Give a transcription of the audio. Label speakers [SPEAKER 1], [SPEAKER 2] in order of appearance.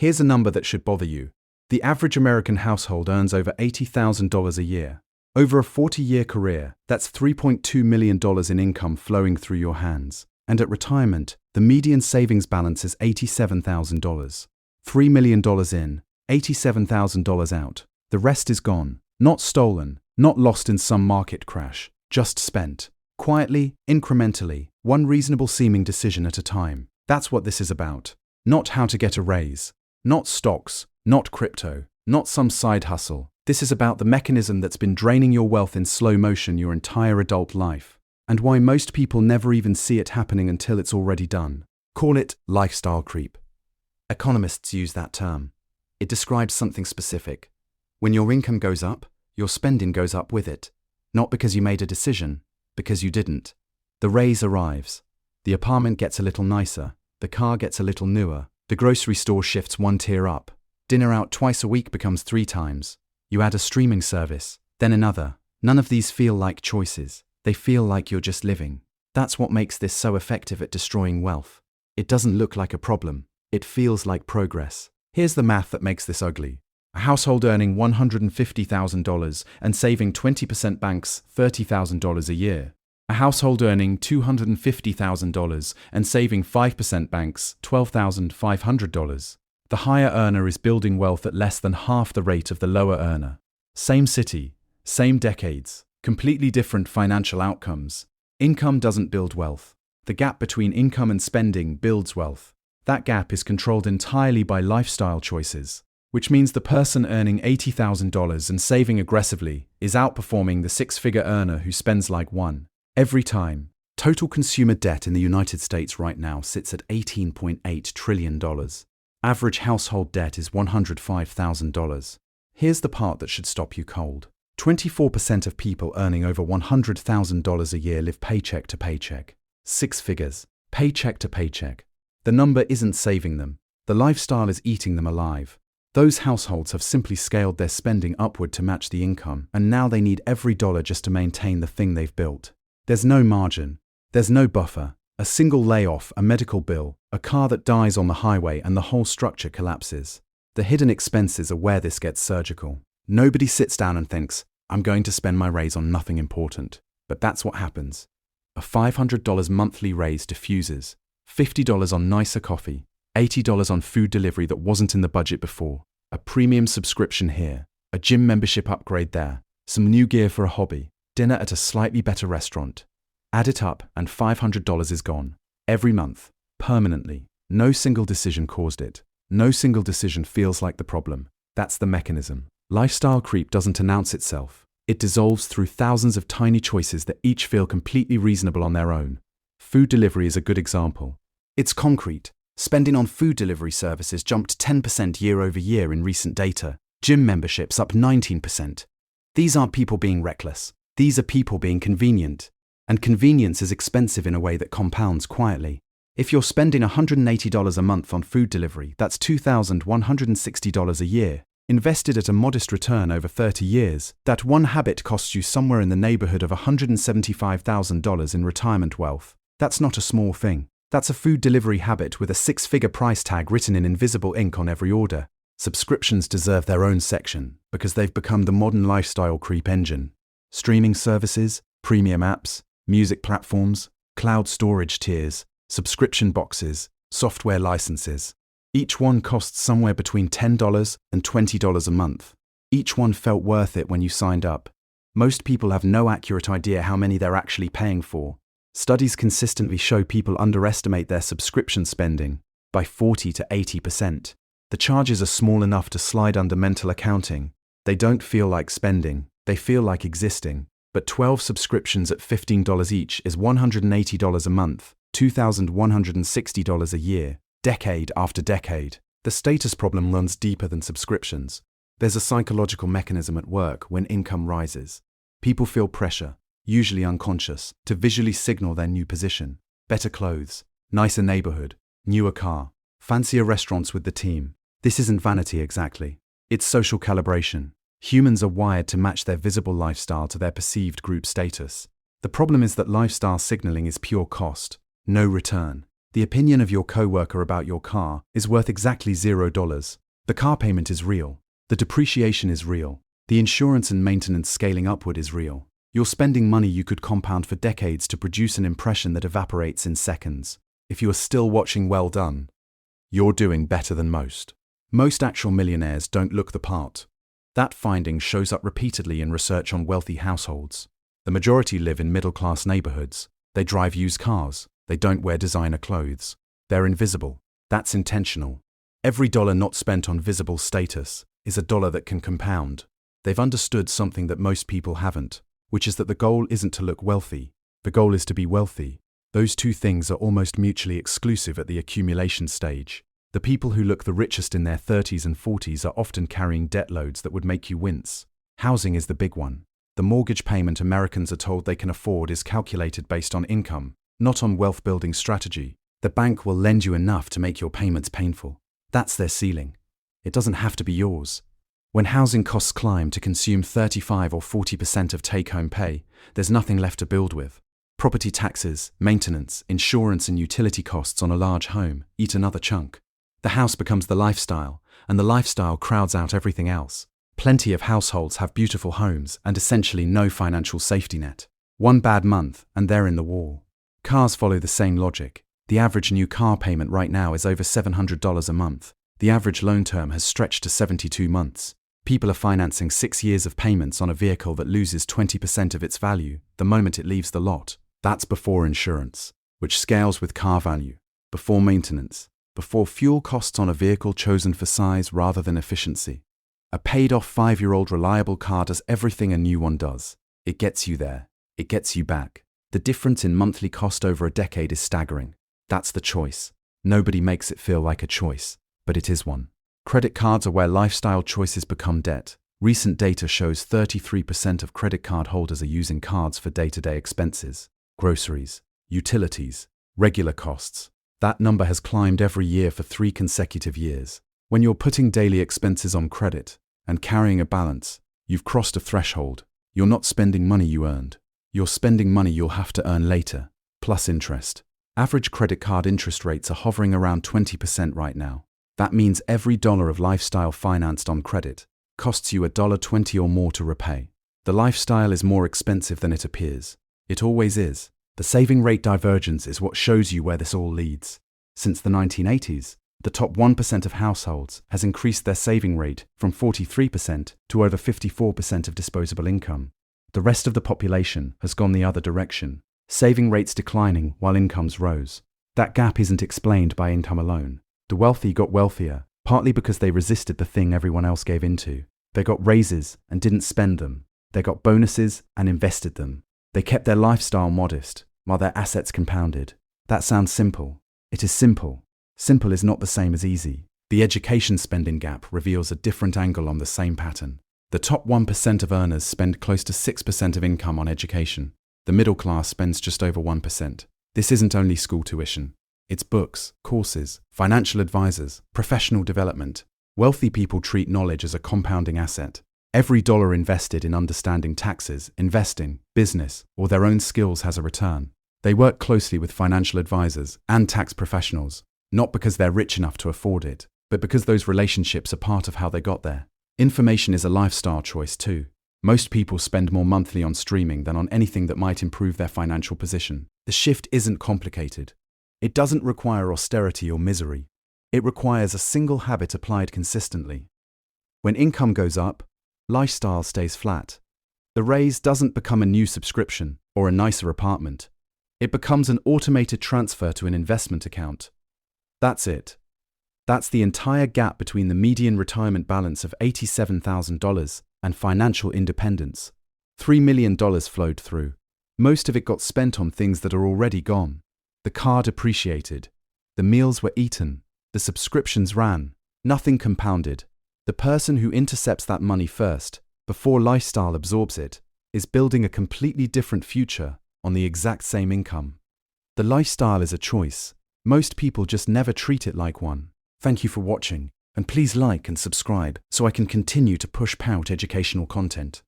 [SPEAKER 1] Here's a number that should bother you. The average American household earns over $80,000 a year. Over a 40-year career, that's $3.2 million in income flowing through your hands. And at retirement, the median savings balance is $87,000. $3 million in, $87,000 out. The rest is gone. Not stolen, not lost in some market crash, just spent. Quietly, incrementally, one reasonable seeming decision at a time. That's what this is about. Not how to get a raise. Not stocks, not crypto, not some side hustle. This is about the mechanism that's been draining your wealth in slow motion your entire adult life. And why most people never even see it happening until it's already done. Call it lifestyle creep. Economists use that term. It describes something specific. When your income goes up, your spending goes up with it. Not because you made a decision, because you didn't. The raise arrives. The apartment gets a little nicer. The car gets a little newer. The grocery store shifts one tier up. Dinner out twice a week becomes 3 times. You add a streaming service, then another. None of these feel like choices. They feel like you're just living. That's what makes this so effective at destroying wealth. It doesn't look like a problem. It feels like progress. Here's the math that makes this ugly. A household earning $150,000 and saving 20% banks $30,000 a year. A household earning $250,000 and saving 5% banks $12,500. The higher earner is building wealth at less than half the rate of the lower earner. Same city, same decades, completely different financial outcomes. Income doesn't build wealth. The gap between income and spending builds wealth. That gap is controlled entirely by lifestyle choices, which means the person earning $80,000 and saving aggressively is outperforming the 6-figure earner who spends like one. Every time. Total consumer debt in the United States right now sits at $18.8 trillion. Average household debt is $105,000. Here's the part that should stop you cold. 24% of people earning over $100,000 a year live paycheck to paycheck. 6 figures. Paycheck to paycheck. The number isn't saving them. The lifestyle is eating them alive. Those households have simply scaled their spending upward to match the income, and now they need every dollar just to maintain the thing they've built. There's no margin. There's no buffer. A single layoff, a medical bill, a car that dies on the highway, and the whole structure collapses. The hidden expenses are where this gets surgical. Nobody sits down and thinks, I'm going to spend my raise on nothing important. But that's what happens. A $500 monthly raise diffuses. $50 on nicer coffee. $80 on food delivery that wasn't in the budget before. A premium subscription here. A gym membership upgrade there. Some new gear for a hobby. Dinner at a slightly better restaurant. Add it up and $500 is gone. Every month. Permanently. No single decision caused it. No single decision feels like the problem. That's the mechanism. Lifestyle creep doesn't announce itself. It dissolves through thousands of tiny choices that each feel completely reasonable on their own. Food delivery is a good example. It's concrete. Spending on food delivery services jumped 10% year over year in recent data. Gym memberships up 19%. These aren't people being reckless. These are people being convenient. And convenience is expensive in a way that compounds quietly. If you're spending $180 a month on food delivery, that's $2,160 a year. Invested at a modest return over 30 years, that one habit costs you somewhere in the neighborhood of $175,000 in retirement wealth. That's not a small thing. That's a food delivery habit with a 6-figure price tag written in invisible ink on every order. Subscriptions deserve their own section because they've become the modern lifestyle creep engine. Streaming services, premium apps, music platforms, cloud storage tiers, subscription boxes, software licenses. Each one costs somewhere between $10 and $20 a month. Each one felt worth it when you signed up. Most people have no accurate idea how many they're actually paying for. Studies consistently show people underestimate their subscription spending by 40 to 80%. The charges are small enough to slide under mental accounting. They don't feel like spending, they feel like existing. But 12 subscriptions at $15 each is $180 a month, $2,160 a year, decade after decade. The status problem runs deeper than subscriptions. There's a psychological mechanism at work when income rises. People feel pressure, usually unconscious, to visually signal their new position. Better clothes, nicer neighborhood, newer car, fancier restaurants with the team. This isn't vanity exactly. It's social calibration. Humans are wired to match their visible lifestyle to their perceived group status. The problem is that lifestyle signaling is pure cost, no return. The opinion of your coworker about your car is worth exactly $0. The car payment is real. The depreciation is real. The insurance and maintenance scaling upward is real. You're spending money you could compound for decades to produce an impression that evaporates in seconds. If you are still watching, well done. You're doing better than most. Most actual millionaires don't look the part. That finding shows up repeatedly in research on wealthy households. The majority live in middle-class neighborhoods. They drive used cars. They don't wear designer clothes. They're invisible. That's intentional. Every dollar not spent on visible status is a dollar that can compound. They've understood something that most people haven't, which is that the goal isn't to look wealthy. The goal is to be wealthy. Those two things are almost mutually exclusive at the accumulation stage. The people who look the richest in their 30s and 40s are often carrying debt loads that would make you wince. Housing is the big one. The mortgage payment Americans are told they can afford is calculated based on income, not on wealth-building strategy. The bank will lend you enough to make your payments painful. That's their ceiling. It doesn't have to be yours. When housing costs climb to consume 35 or 40% of take-home pay, there's nothing left to build with. Property taxes, maintenance, insurance and utility costs on a large home eat another chunk. The house becomes the lifestyle, and the lifestyle crowds out everything else. Plenty of households have beautiful homes and essentially no financial safety net. One bad month, and they're in the wall. Cars follow the same logic. The average new car payment right now is over $700 a month. The average loan term has stretched to 72 months. People are financing 6 years of payments on a vehicle that loses 20% of its value the moment it leaves the lot. That's before insurance, which scales with car value, before maintenance, before fuel costs on a vehicle chosen for size rather than efficiency. A paid-off 5-year-old reliable car does everything a new one does. It gets you there. It gets you back. The difference in monthly cost over a decade is staggering. That's the choice. Nobody makes it feel like a choice, but it is one. Credit cards are where lifestyle choices become debt. Recent data shows 33% of credit card holders are using cards for day-to-day expenses, groceries, utilities, regular costs. That number has climbed every year for 3 consecutive years. When you're putting daily expenses on credit and carrying a balance, you've crossed a threshold. You're not spending money you earned. You're spending money you'll have to earn later, plus interest. Average credit card interest rates are hovering around 20% right now. That means every dollar of lifestyle financed on credit costs you $1.20 or more to repay. The lifestyle is more expensive than it appears. It always is. The saving rate divergence is what shows you where this all leads. Since the 1980s, the top 1% of households has increased their saving rate from 43% to over 54% of disposable income. The rest of the population has gone the other direction, saving rates declining while incomes rose. That gap isn't explained by income alone. The wealthy got wealthier, partly because they resisted the thing everyone else gave into. They got raises and didn't spend them. They got bonuses and invested them. They kept their lifestyle modest, while their assets compounded. That sounds simple. It is simple. Simple is not the same as easy. The education spending gap reveals a different angle on the same pattern. The top 1% of earners spend close to 6% of income on education. The middle class spends just over 1%. This isn't only school tuition. It's books, courses, financial advisors, professional development. Wealthy people treat knowledge as a compounding asset. Every dollar invested in understanding taxes, investing, business, or their own skills has a return. They work closely with financial advisors and tax professionals, not because they're rich enough to afford it, but because those relationships are part of how they got there. Information is a lifestyle choice too. Most people spend more monthly on streaming than on anything that might improve their financial position. The shift isn't complicated. It doesn't require austerity or misery. It requires a single habit applied consistently. When income goes up, lifestyle stays flat. The raise doesn't become a new subscription or a nicer apartment. It becomes an automated transfer to an investment account. That's it. That's the entire gap between the median retirement balance of $87,000 and financial independence. $3 million flowed through. Most of it got spent on things that are already gone. The car depreciated. The meals were eaten. The subscriptions ran. Nothing compounded. The person who intercepts that money first, before lifestyle absorbs it, is building a completely different future on the exact same income. The lifestyle is a choice. Most people just never treat it like one. Thank you for watching, and please like and subscribe so I can continue to push out educational content.